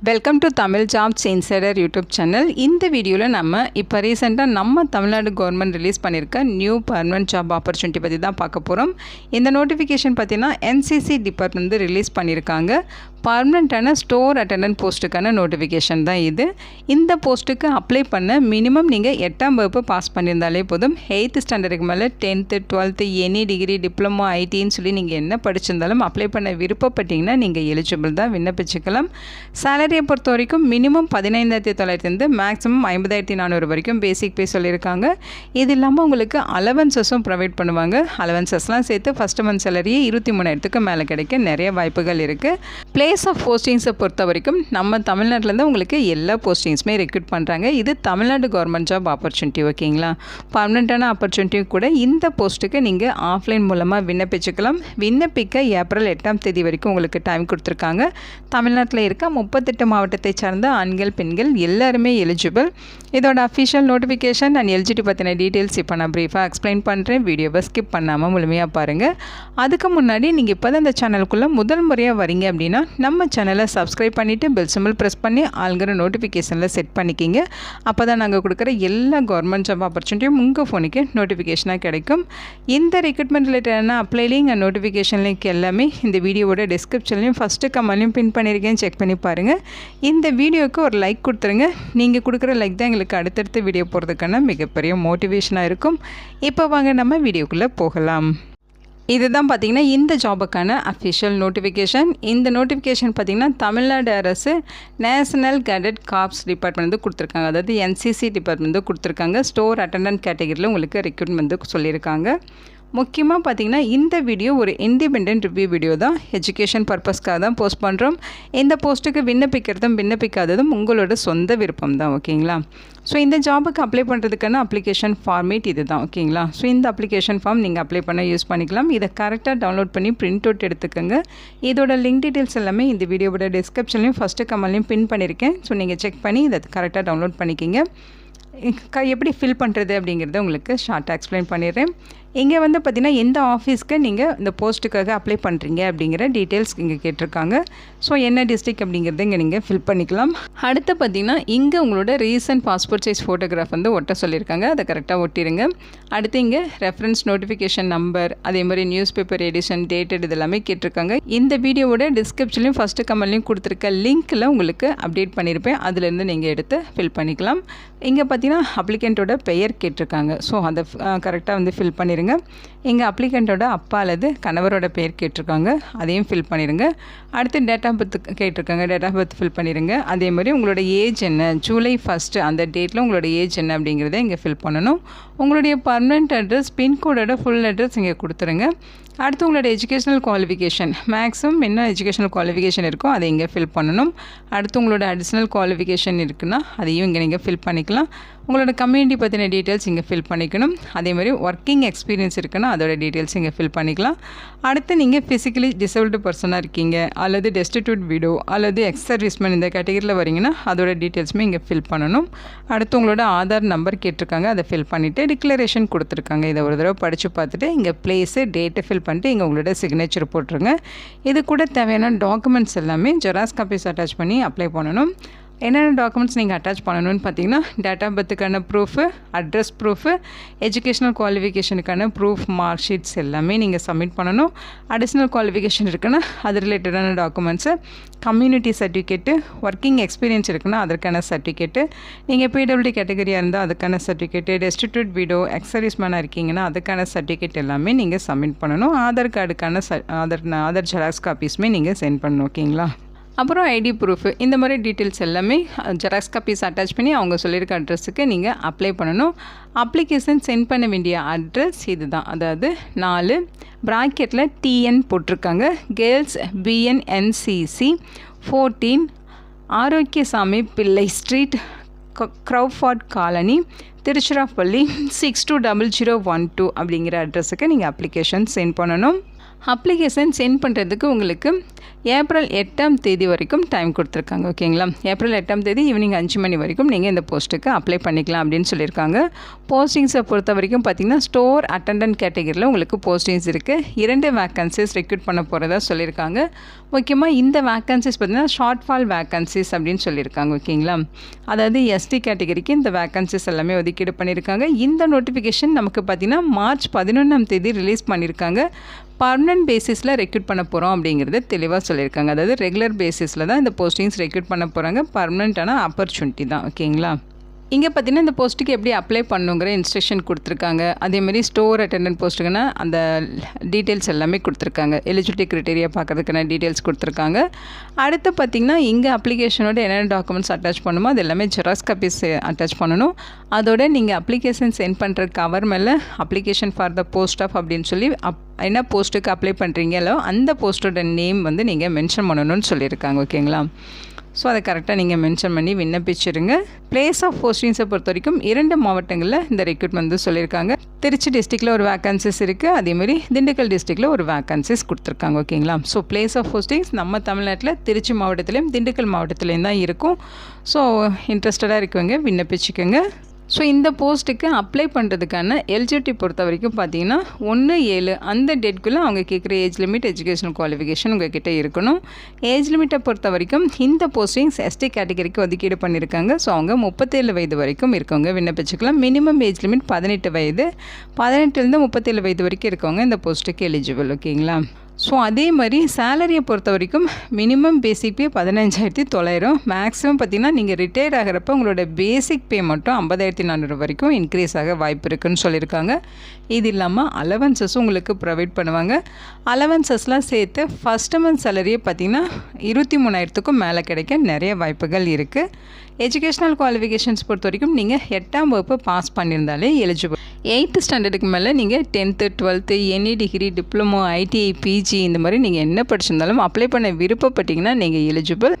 Welcome to Tamil jobs insider YouTube channel. இந்த வீடியோவில் நம்ம இப்போ ரீசெண்டாக நம்ம தமிழ்நாடு கவர்மெண்ட் ரிலீஸ் பண்ணியிருக்க நியூ பர்மனன்ட் ஜாப் ஆப்பர்ச்சுனிட்டி பற்றி தான் பார்க்க போகிறோம். இந்த நோட்டிஃபிகேஷன் பார்த்தீங்கன்னா என்சிசி டிபார்ட்மெண்ட் ரிலீஸ் பண்ணியிருக்காங்க. பர்மனண்ட்டான ஸ்டோர் அட்டெண்டன்ட் போஸ்ட்டுக்கான நோட்டிஃபிகேஷன் தான் இது. இந்த போஸ்ட்டுக்கு அப்ளை பண்ண மினிமம் நீங்கள் 8ஆம் வகுப்பு பாஸ் பண்ணியிருந்தாலே போதும். 8th ஸ்டாண்டர்டுக்கு மேலே 10th 12th any degree diploma ஐடின்னு சொல்லி நீங்கள் என்ன படிச்சிருந்தாலும் அப்ளை பண்ண விருப்பப்பட்டீங்கன்னா நீங்கள் எலிஜிபிள் தான், விண்ணப்பிச்சுக்கலாம். சேலரியை பொறுத்த வரைக்கும் மினிமம் 15,900 மேக்ஸிமம் 50,400 வரைக்கும் பேசிக் பே சொல்லியிருக்காங்க. இது இல்லாமல் உங்களுக்கு அலவன்சஸும் ப்ரொவைட் பண்ணுவாங்க. அலவன்சஸ்லாம் சேர்த்து ஃபஸ்ட் மந்த் சேலரியே 23,000க்கு மேலே கிடைக்க நிறைய வாய்ப்புகள் இருக்குது. பிளேஸ் ஆஃப் போஸ்டிங்ஸை பொறுத்த வரைக்கும் நம்ம தமிழ்நாட்டிலேருந்து உங்களுக்கு எல்லா போஸ்டிங்ஸுமே ரெக்ரூட் பண்ணுறாங்க. இது தமிழ்நாடு கவர்மெண்ட் ஜாப் ஆப்பர்ச்சுனிட்டி, ஓகேங்களா. பர்மனெண்ட்டான ஆப்பர்ச்சுனிட்டியும் கூட. இந்த போஸ்ட்டுக்கு நீங்கள் ஆஃப்லைன் மூலமாக விண்ணப்பிச்சுக்கலாம். விண்ணப்பிக்க ஏப்ரல் 8ஆம் தேதி வரைக்கும் உங்களுக்கு டைம் கொடுத்துருக்காங்க. தமிழ்நாட்டில் இருக்க 38 மாவட்டத்தை சார்ந்த ஆண்கள் பெண்கள் எல்லாருமே எலிஜிபிள். இதோட அஃபிஷியல் நோட்டிஃபிகேஷன் அண்ட் எலிஜிபிலிட்டி பற்றின டீட்டெயில்ஸ் இப்போ நான் ப்ரீஃபாக எக்ஸ்பிளைன் பண்ணுறேன். வீடியோவை ஸ்கிப் பண்ணாமல் முழுமையாக பாருங்கள். அதுக்கு முன்னாடி நீங்கள் இப்போ தான் இந்த சேனலுக்குள்ளே முதல் முறையாக வரீங்க அப்படின்னா நம்ம சேனலை சப்ஸ்கிரைப் பண்ணிவிட்டு பெல் சிம்பிள் ப்ரெஸ் பண்ணி ஆளுங்கிற நோட்டிஃபிகேஷனில் செட் பண்ணிக்கிங்க. அப்போ தான் நாங்கள் கொடுக்குற எல்லா கவர்மெண்ட் ஜாப் ஆப்பர்ச்சுனிட்டியும் உங்கள் ஃபோனுக்கு நோட்டிஃபிகேஷனாக கிடைக்கும். இந்த ரெக்ரூட்மெண்ட் ரிலேட்டடான apply link and notification link எல்லாமே இந்த வீடியோவோட டிஸ்கிரிப்ஷன்லையும் ஃபஸ்ட்டு கமெண்ட்லையும் பின் பண்ணியிருக்கேன், செக் பண்ணி பாருங்கள். இந்த வீடியோவுக்கு ஒரு லைக் கொடுத்துருங்க. நீங்கள் கொடுக்குற லைக் தான் எங்களுக்கு அடுத்தடுத்த வீடியோ போகிறதுக்கான மிகப்பெரிய மோட்டிவேஷனாக இருக்கும். இப்போ வாங்க நம்ம வீடியோக்குள்ளே போகலாம். இதுதான் பார்த்திங்கன்னா இந்த ஜாபுக்கான அஃபிஷியல் நோட்டிஃபிகேஷன். இந்த நோட்டிஃபிகேஷன் பார்த்திங்கன்னா தமிழ்நாடு அரசு நேஷனல் கேடட் கார்ப்ஸ் டிபார்ட்மெண்ட் வந்து கொடுத்துருக்காங்க. அதாவது என்சிசி டிபார்ட்மெண்ட் வந்து கொடுத்துருக்காங்க. ஸ்டோர் அட்டெண்டன்ட் கேட்டகரியில் உங்களுக்கு ரெக்ரூட்மெண்ட் வந்து சொல்லியிருக்காங்க. முக்கியமாக பார்த்திங்கன்னா இந்த வீடியோ ஒரு இண்டிபெண்டன்ட் ரிவ்யூ வீடியோ தான். எஜுகேஷன் பர்பஸ்க்காக தான் போஸ்ட் பண்ணுறோம். இந்த போஸ்ட்டுக்கு விண்ணப்பிக்கிறதும் விண்ணப்பிக்காததும் உங்களோட சொந்த விருப்பம் தான், ஓகேங்களா. ஸோ இந்த ஜாபுக்கு அப்ளை பண்ணுறதுக்கான அப்ளிகேஷன் ஃபார்மேட் இது தான், ஓகேங்களா. ஸோ இந்த அப்ளிகேஷன் ஃபார்ம் நீங்கள் அப்ளை பண்ண யூஸ் பண்ணிக்கலாம். இதை கரெக்டாக டவுன்லோட் பண்ணி பிரிண்ட் அவுட் எடுத்துக்கோங்க. இதோட லிங்க் டீட்டெயில்ஸ் எல்லாமே இந்த வீடியோவோட டிஸ்கிரிப்ஷன்லையும் ஃபஸ்ட்டு கமெண்ட்லையும் பின் பண்ணியிருக்கேன். ஸோ நீங்கள் செக் பண்ணி இதை கரெக்டாக டவுன்லோட் பண்ணிக்கிங்க. எப்படி ஃபில் பண்ணுறது அப்படிங்கிறத உங்களுக்கு ஷார்ட்டாக எக்ஸ்பிளைன் பண்ணிடுறேன். இங்கே வந்து பார்த்திங்கன்னா எந்த ஆஃபீஸ்க்கு நீங்கள் இந்த போஸ்ட்டுக்காக அப்ளை பண்ணுறீங்க அப்படிங்கிற டீட்டெயில்ஸ் இங்கே கேட்டிருக்காங்க. ஸோ என்ன டிஸ்ட்ரிக்ட் அப்படிங்கிறத இங்கே நீங்கள் ஃபில் பண்ணிக்கலாம். அடுத்து பார்த்திங்கன்னா இங்கே உங்களோட ரீசன்ட் பாஸ்போர்ட் சைஸ் ஃபோட்டோகிராஃப் வந்து ஒட்ட சொல்லியிருக்காங்க. அதை கரெக்டாக ஒட்டிடுங்க. அடுத்து இங்கே ரெஃபரன்ஸ் நோட்டிஃபிகேஷன் நம்பர், அதே மாதிரி நியூஸ் பேப்பர் எடிஷன், டேட்டட் இதெல்லாமே கேட்டிருக்காங்க. இந்த வீடியோவோட டிஸ்கிரிப்ஷன்லையும் ஃபஸ்ட்டு கமெண்ட்லையும் கொடுத்துருக்க லிங்க்கில் உங்களுக்கு அப்டேட் பண்ணியிருப்பேன். அதுலேருந்து நீங்கள் எடுத்து ஃபில் பண்ணிக்கலாம். இங்கே பார்த்தீங்கன்னா அப்ளிகண்ட்டோட பெயர் கேட்டிருக்காங்க. ஸோ அதை கரெக்டாக வந்து ஃபில் பண்ணிடுங்க. இங்கே அப்ளிகண்ட்டோட அப்பா அல்லது கணவரோட பெயர் கேட்டிருக்காங்க. அதையும் ஃபில் பண்ணிடுங்க. அடுத்து டேட் ஆஃப் பர்த் கேட்டிருக்காங்க. டேட் ஆஃப் பர்த் ஃபில் பண்ணிடுங்க. அதே மாதிரி உங்களோட ஏஜ் என்ன, ஜூலை 1 அந்த டேட்டில் உங்களோட ஏஜ் என்ன அப்படிங்கிறத இங்கே ஃபில் பண்ணணும். உங்களுடைய பர்மனெண்ட் அட்ரஸ், பின்கோடோட ஃபுல் அட்ரஸ் இங்கே கொடுத்துருங்க. அடுத்து உங்களோட எஜுகேஷனல் குவாலிஃபிகேஷன், மேக்ஸிமம் என்ன எஜுகேஷனல் குவாலிஃபிகேஷன் இருக்கோ அதை இங்கே ஃபில் பண்ணணும். அடுத்து உங்களோட அடிஷ்னல் குவாலிஃபிகேஷன் இருக்குன்னா அதையும் இங்கே நீங்கள் ஃபில் பண்ணிக்கலாம். உங்களோட கம்யூனிட்டி பற்றின டீட்டெயில்ஸ் இங்கே ஃபில் பண்ணிக்கணும். அதே மாதிரி ஒர்க்கிங் எக்ஸ்பீரியன்ஸ் இருக்குன்னா அதோட டீட்டெயில்ஸ் இங்கே ஃபில் பண்ணிக்கலாம். அடுத்து நீங்கள் ஃபிசிக்கலி டிசபிள்டு பர்சனாக இருக்கீங்க அல்லது டெஸ்டிடியூட் விடோ அல்லது எக்ஸ் சர்வீஸ்மேன் இந்த கேட்டகரியில் வரீங்கன்னா அதோட டீட்டெயில்ஸுமே இங்கே ஃபில் பண்ணணும். அடுத்து உங்களோட ஆதார் நம்பர் கேட்டிருக்காங்க. அதை ஃபில் பண்ணிவிட்டு டிக்ளரேஷன் கொடுத்துருக்காங்க. இதை ஒரு தடவை படித்து பார்த்துட்டு இங்கே பிளேஸு டேட்டை ஃபில் பண்ணிட்டு இங்கே உங்களோட சிக்னேச்சர் போட்டுருங்க. இது கூட தேவையான டாக்குமெண்ட்ஸ் எல்லாமே ஜெராக்ஸ் காப்பீஸ் அட்டாச் பண்ணி அப்ளை பண்ணணும். என்னென்ன டாக்குமெண்ட்ஸ் நீங்கள் அட்டாச் பண்ணணும்னு பார்த்தீங்கன்னா டேட் ஆஃப் பர்த்துக்கான ப்ரூஃபு, அட்ரஸ் ப்ரூஃபு, எஜுகேஷனல் குவாலிஃபிகேஷனுக்கான ப்ரூஃப், மார்க் ஷீட்ஸ் எல்லாமே நீங்கள் சப்மிட் பண்ணணும். அடிஷ்னல் குவாலிஃபிகேஷன் இருக்குன்னா அது ரிலேட்டடான documents, community certificate, working experience இருக்குன்னா அதற்கான சர்டிஃபிகேட்டு, நீங்கள் பிடபிள்யூடி கேட்டகரியாக இருந்தால் அதுக்கான சர்டிஃபிகேட்டு, டெஸ்டிடியூட் விடோ, எக்ஸ் சர்வீஸ்மேனாக இருக்கீங்கன்னா அதுக்கான சர்டிஃபிகேட் எல்லாமே நீங்கள் சப்மிட் பண்ணணும். ஆதார் கார்டுக்கான ஆதார் ஜெராக்ஸ் காப்பீஸுமே நீங்கள் சென்ட் பண்ணணும், ஓகேங்களா. அப்புறம் ஐடி ப்ரூஃபு, இந்த மாதிரி டீட்டெயில்ஸ் எல்லாமே ஜெராக்ஸ் காப்பீஸ் அட்டாச் பண்ணி அவங்க சொல்லியிருக்க அட்ரஸுக்கு நீங்கள் அப்ளை பண்ணணும். அப்ளிகேஷன் சென்ட் பண்ண வேண்டிய அட்ரஸ் இது தான். அதாவது 4 ப்ராக்கெட்டில் TN போட்டிருக்காங்க. கேர்ள்ஸ் BNNCC 14 ஆரோக்கியசாமி பிள்ளை ஸ்ட்ரீட், க்ரௌஃபார்ட் காலனி, திருச்சிராப்பள்ளி 620012 அப்படிங்கிற அட்ரஸுக்கு நீங்கள் அப்ளிகேஷன் சென்ட் பண்ணணும். அப்ளிகேஷன் சென்ட் பண்ணுறதுக்கு உங்களுக்கு ஏப்ரல் 8ஆம் தேதி வரைக்கும் டைம் கொடுத்துருக்காங்க. ஓகேங்களா, ஏப்ரல் 8ஆம் தேதி ஈவினிங் 5 மணி வரைக்கும் நீங்கள் இந்த போஸ்ட்டுக்கு அப்ளை பண்ணிக்கலாம் அப்படின்னு சொல்லியிருக்காங்க. போஸ்டிங்ஸை பொறுத்த வரைக்கும் பார்த்திங்கன்னா ஸ்டோர் அட்டெண்டன்ட் கேட்டகரியில் உங்களுக்கு போஸ்டிங்ஸ் இருக்குது. 2 வேக்கன்சிஸ் ரெக்ரூட் பண்ண போகிறதா சொல்லியிருக்காங்க. முக்கியமாக இந்த வேக்கன்சிஸ் பார்த்திங்கன்னா ஷார்ட் ஃபால் வேக்கன்சிஸ் அப்படின்னு சொல்லியிருக்காங்க. ஓகேங்களா, அதாவது எஸ்டி கேட்டகரிக்கு இந்த வேக்கன்சிஸ் எல்லாமே ஒதுக்கீடு பண்ணியிருக்காங்க. இந்த நோட்டிஃபிகேஷன் நமக்கு பார்த்திங்கன்னா மார்ச் 11ஆம் தேதி ரிலீஸ் பண்ணியிருக்காங்க. பர்மனன்ட் பேசிஸில் ரெக்ரூட் பண்ண போகிறோம் அப்படிங்கிறது தெளிவாக சொல்லியிருக்காங்க. அதாவது ரெகுலர் பேசிஸில் தான் இந்த போஸ்டிங்ஸ் ரெக்ரூட் பண்ண போகிறாங்க. பர்மனெண்ட்டான ஆப்பர்ச்சுனிட்டி தான். ஓகேங்களா, இங்கே பார்த்தீங்கன்னா இந்த போஸ்ட்டுக்கு எப்படி அப்ளை பண்ணுங்கிற இன்ஸ்ட்ரக்ஷன் கொடுத்துருக்காங்க. அதேமாதிரி ஸ்டோர் அட்டெண்டன்ட் போஸ்ட்டுக்குன்னா அந்த டீட்டெயில்ஸ் எல்லாமே கொடுத்துருக்காங்க. எலிஜிபிலிட்டி க்ரைட்டீரியா பார்க்குறதுக்கான டீட்டெயில்ஸ் கொடுத்துருக்காங்க. அடுத்து பார்த்திங்கன்னா இங்கே அப்ளிகேஷனோட என்னென்ன டாக்குமெண்ட்ஸ் அட்டாச் பண்ணணுமோ அது எல்லாமே ஜெராக்ஸ் காப்பீஸ் அட்டாச் பண்ணணும். அதோட நீங்கள் அப்ளிகேஷன் சென்ட் பண்ணுற கவர் மேலே application for the post of அப்படின்னு சொல்லி என்ன போஸ்ட்டுக்கு அப்ளை பண்ணுறீங்களோ அந்த போஸ்ட்டோட நேம் வந்து நீங்கள் மென்ஷன் பண்ணணும்னு சொல்லியிருக்காங்க. ஓகேங்களா, ஸோ அதை கரெக்டாக நீங்கள் மென்ஷன் பண்ணி விண்ணப்பிச்சிருங்க. பிளேஸ் ஆஃப் போஸ்டிங்ஸை பொறுத்த வரைக்கும் 2 மாவட்டங்களில் இந்த ரெக்ரூட்மெண்ட் வந்து சொல்லியிருக்காங்க. திருச்சி டிஸ்ட்ரிக்டில் ஒரு வேக்கன்சிஸ் இருக்குது. அதேமாதிரி திண்டுக்கல் டிஸ்ட்ரிக்டில் ஒரு வேக்கன்சிஸ் கொடுத்துருக்காங்க. ஓகேங்களா, ஸோ பிளேஸ் ஆஃப் போஸ்டிங்ஸ் நம்ம தமிழ்நாட்டில் திருச்சி மாவட்டத்துலேயும் திண்டுக்கல் மாவட்டத்துலேயும் தான் இருக்கும். ஸோ இன்ட்ரெஸ்டடாக இருக்கவங்க விண்ணப்பிச்சுக்கோங்க. ஸோ இந்த போஸ்ட்டுக்கு அப்ளை பண்ணுறதுக்கான எலிஜிபிலிட்டி பொறுத்த வரைக்கும் பார்த்தீங்கன்னா 1/7 அந்த டேட்குள்ளே அவங்க கேட்குற ஏஜ் லிமிட், எஜுகேஷனல் குவாலிஃபிகேஷன் உங்கள் கிட்டே இருக்கணும். ஏஜ் லிமிட்டை பொறுத்த வரைக்கும் இந்த போஸ்டிங்ஸ் எஸ்டி கேட்டகரிக்கு ஒதுக்கீடு பண்ணியிருக்காங்க. ஸோ அவங்க 37 வயது வரைக்கும் இருக்கவங்க விண்ணப்பிச்சுக்கலாம். மினிமம் ஏஜ் லிமிட் 18 வயது, 18லேருந்து 37 வயது வரைக்கும் இருக்கவங்க இந்த போஸ்ட்டுக்கு எலிஜிபிள். ஓகேங்களா, ஸோ அதே மாதிரி சேலரியை பொறுத்த வரைக்கும் மினிமம் பேசிக் பே 15,900, மேக்ஸிமம் பார்த்திங்கன்னா நீங்கள் ரிட்டையர் ஆகிறப்ப உங்களோட பேசிக் பே மட்டும் 50,400 வரைக்கும் இன்க்ரீஸ் ஆக வாய்ப்பு இருக்குதுன்னு சொல்லியிருக்காங்க. இது இல்லாமல் அலவன்சஸும் உங்களுக்கு ப்ரொவைட் பண்ணுவாங்க. அலவன்சஸ்லாம் சேர்த்து ஃபஸ்ட் மந்த் சேலரியை பார்த்திங்கன்னா 23,000க்கும் மேலே கிடைக்க நிறைய வாய்ப்புகள் இருக்குது. எஜுகேஷ்னல் குவாலிஃபிகேஷன்ஸ் பொறுத்த வரைக்கும் நீங்கள் 8ஆம் வகுப்பு பாஸ் பண்ணியிருந்தாலே எலிஜிபிள். 8th ஸ்டாண்டர்டுக்கு மேலே நீங்கள் 10th 12th any degree, diploma, ITI, PG இந்த மாதிரி நீங்கள் என்ன படிச்சிருந்தாலும் அப்ளை பண்ண விருப்பப்பட்டீங்கன்னா நீங்கள் எலிஜிபிள்.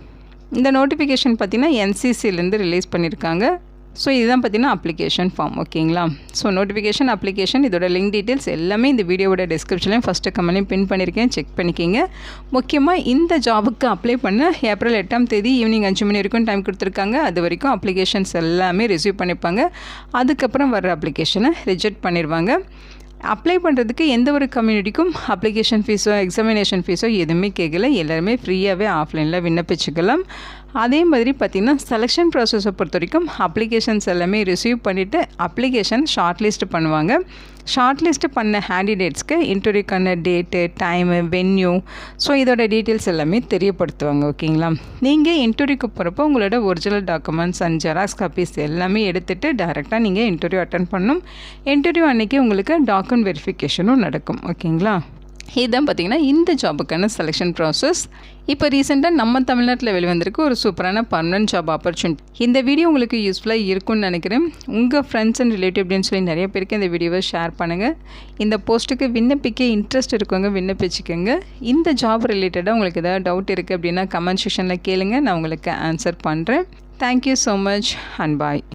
இந்த நோட்டிஃபிகேஷன் பார்த்திங்கன்னா என்சிசிலேருந்து ரிலீஸ் பண்ணியிருக்காங்க. ஸோ இதுதான் பார்த்திங்கன்னா அப்ளிகேஷன் ஃபார்ம். ஓகேங்களா, ஸோ நோட்டிஃபிகேஷன், அப்ளிகேஷன், இதோட லிங்க் டீட்டெயில்ஸ் எல்லாமே இந்த வீடியோவோட டிஸ்கிரிப்ஷன்லையும் ஃபஸ்ட்டு கமெண்ட்லையும் பின் பண்ணியிருக்கேன், செக் பண்ணிக்கிங்க. முக்கியமாக இந்த ஜாபுக்கு அப்ளை பண்ண ஏப்ரல் 8ஆம் தேதி ஈவினிங் 5 மணி வரைக்கும் டைம் கொடுத்துருக்காங்க. அது வரைக்கும் அப்ளிகேஷன்ஸ் எல்லாமே ரிசீவ் பண்ணிப்பாங்க. அதுக்கப்புறம் வர்ற அப்ளிகேஷனை ரிஜெக்ட் பண்ணிடுவாங்க. அப்ளை பண்ணுறதுக்கு எந்த ஒரு கம்யூனிட்டிக்கும் அப்ளிகேஷன் ஃபீஸோ எக்ஸாமினேஷன் ஃபீஸோ எதுவுமே கேட்கல. எல்லாருமே ஃப்ரீயாகவே ஆஃப்லைனில் விண்ணப்பிச்சுக்கலாம். அதே மாதிரி பார்த்திங்கன்னா செலெக்ஷன் ப்ராசஸை பொறுத்த வரைக்கும் அப்ளிகேஷன்ஸ் எல்லாமே ரிசீவ் பண்ணிவிட்டு அப்ளிகேஷன் ஷார்ட் லிஸ்ட் பண்ணுவாங்க. ஷார்ட் லிஸ்ட் பண்ண கேண்டிடேட்ஸ்க்கு இன்டர்வியூக்கான டேட்டு, டைமு, வென்யூ, ஸோ இதோட டீட்டெயில்ஸ் எல்லாமே தெரியப்படுத்துவாங்க. ஓகேங்களா, நீங்கள் இன்டர்வியூக்கு போகிறப்போ உங்களோட original documents and xerox copies எல்லாமே எடுத்துகிட்டு டைரெக்டாக நீங்கள் இன்டர்வியூ அட்டன் பண்ணணும். இன்டர்வியூ அன்றைக்கி உங்களுக்கு டாக்குமெண்ட் வெரிஃபிகேஷனும் நடக்கும். ஓகேங்களா, இதுதான் பார்த்திங்கன்னா இந்த ஜாபுக்கான செலெக்ஷன் ப்ராசஸ். இப்போ ரீசெண்டாக நம்ம தமிழ்நாட்டில் வெளிவந்திருக்கு ஒரு சூப்பரான பர்மனன்ட் ஜாப் ஆப்பர்ச்சுனிட்டி. இந்த வீடியோ உங்களுக்கு யூஸ்ஃபுல்லாக இருக்கும்னு நினைக்கிறேன். உங்கள் ஃப்ரெண்ட்ஸ் அண்ட் ரிலேட்டிவ் அப்படின்னு சொல்லி நிறைய பேருக்கு இந்த வீடியோவை ஷேர் பண்ணுங்கள். இந்த போஸ்ட்டுக்கு விண்ணப்பிக்க இன்ட்ரெஸ்ட் இருக்கவங்க விண்ணப்பிச்சுக்கோங்க. இந்த ஜாப் ரிலேட்டடாக உங்களுக்கு ஏதாவது டவுட் இருக்குது அப்படின்னா கமெண்ட் செக்ஷனில் கேளுங்க, நான் உங்களுக்கு ஆன்சர் பண்ணுறேன். Thank you so much and bye.